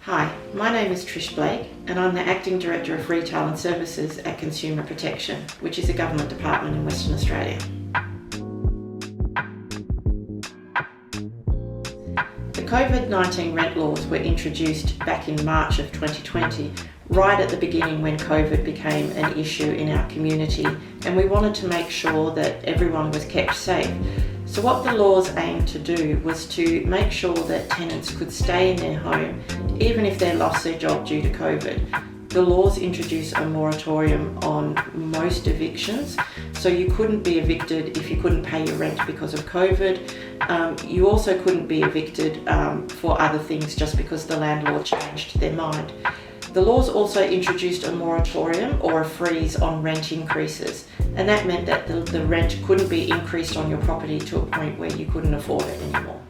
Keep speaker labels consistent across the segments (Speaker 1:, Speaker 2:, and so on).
Speaker 1: Hi, my name is Trish Blake and I'm the Acting Director of Retail and Services at Consumer Protection, which is a government department in Western Australia. The COVID-19 rent laws were introduced back in March of 2020, right at the beginning when COVID became an issue in our community, and we wanted to make sure that everyone was kept safe. So what the laws aimed to do was to make sure that tenants could stay in their home even if they lost their job due to COVID. The laws introduced a moratorium on most evictions, so you couldn't be evicted if you couldn't pay your rent because of COVID. You also couldn't be evicted for other things just because the landlord changed their mind. The laws also introduced a moratorium or a freeze on rent increases, and that meant that the rent couldn't be increased on your property to a point where you couldn't afford it anymore.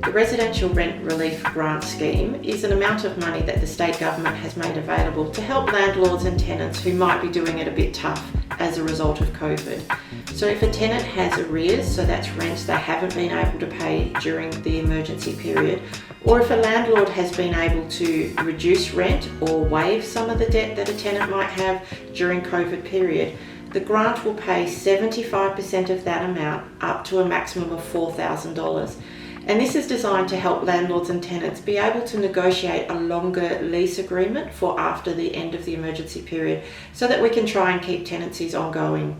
Speaker 1: The Residential Rent Relief Grant Scheme is an amount of money that the state government has made available to help landlords and tenants who might be doing it a bit tough as a result of COVID. So if a tenant has arrears, so that's rents they haven't been able to pay during the emergency period, or if a landlord has been able to reduce rent or waive some of the debt that a tenant might have during COVID period, the grant will pay 75% of that amount up to a maximum of $4,000. And this is designed to help landlords and tenants be able to negotiate a longer lease agreement for after the end of the emergency period, so that we can try and keep tenancies ongoing.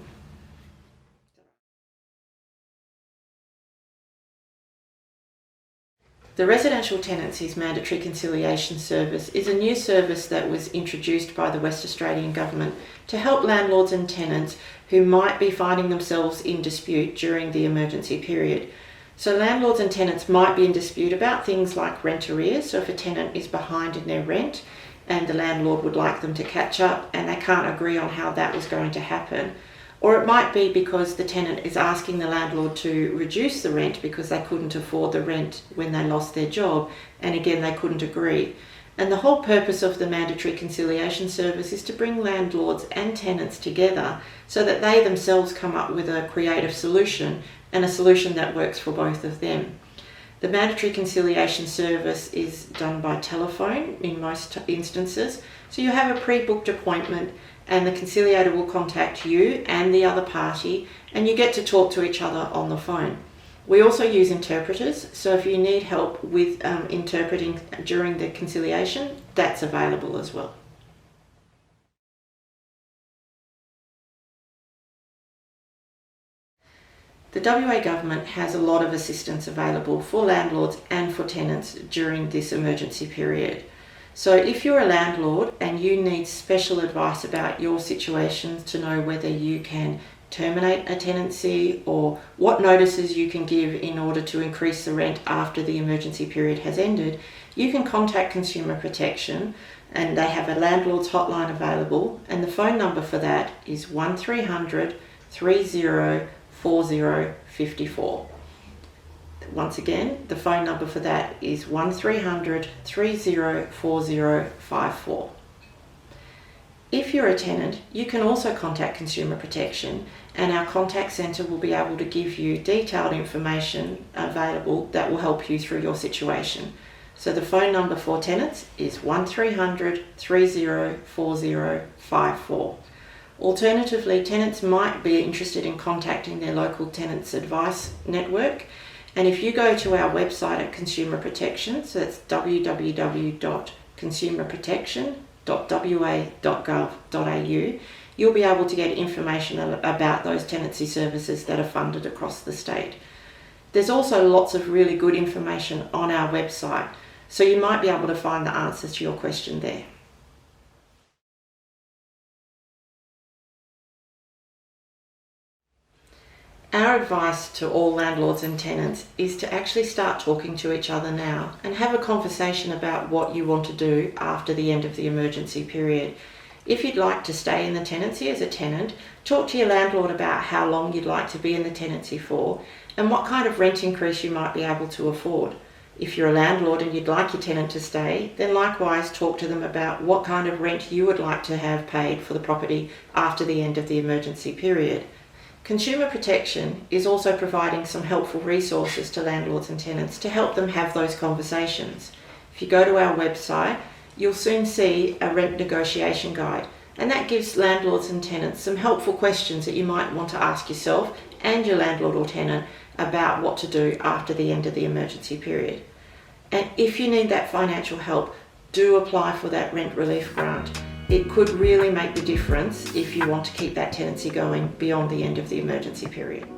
Speaker 1: The Residential Tenancies Mandatory Conciliation Service is a new service that was introduced by the West Australian Government to help landlords and tenants who might be finding themselves in dispute during the emergency period. So landlords and tenants might be in dispute about things like rent arrears. So if a tenant is behind in their rent and the landlord would like them to catch up and they can't agree on how that was going to happen. Or it might be because the tenant is asking the landlord to reduce the rent because they couldn't afford the rent when they lost their job, and again they couldn't agree. And the whole purpose of the Mandatory Conciliation Service is to bring landlords and tenants together so that they themselves come up with a creative solution, and a solution that works for both of them. The Mandatory Conciliation Service is done by telephone in most instances, so you have a pre-booked appointment and the conciliator will contact you and the other party, and you get to talk to each other on the phone. We also use interpreters, so if you need help with interpreting during the conciliation, that's available as well. The WA Government has a lot of assistance available for landlords and for tenants during this emergency period. So if you're a landlord and you need special advice about your situation to know whether you can terminate a tenancy or what notices you can give in order to increase the rent after the emergency period has ended, you can contact Consumer Protection, and they have a landlord's hotline available, and the phone number for that is 1300 30 4054. Once again, the phone number for that is 1300 30 4054. If you're a tenant, you can also contact Consumer Protection, and our contact centre will be able to give you detailed information available that will help you through your situation. So the phone number for tenants is 1300 30 4054. Alternatively, tenants might be interested in contacting their local tenants advice network, and if you go to our website at Consumer Protection, so that's www.consumerprotection.wa.gov.au, you'll be able to get information about those tenancy services that are funded across the state. There's also lots of really good information on our website, so you might be able to find the answers to your question there. Our advice to all landlords and tenants is to actually start talking to each other now and have a conversation about what you want to do after the end of the emergency period. If you'd like to stay in the tenancy as a tenant, talk to your landlord about how long you'd like to be in the tenancy for and what kind of rent increase you might be able to afford. If you're a landlord and you'd like your tenant to stay, then likewise talk to them about what kind of rent you would like to have paid for the property after the end of the emergency period. Consumer protection is also providing some helpful resources to landlords and tenants to help them have those conversations. If you go to our website, you'll soon see a rent negotiation guide, and that gives landlords and tenants some helpful questions that you might want to ask yourself and your landlord or tenant about what to do after the end of the emergency period. And if you need that financial help, do apply for that rent relief grant. It could really make the difference if you want to keep that tenancy going beyond the end of the emergency period.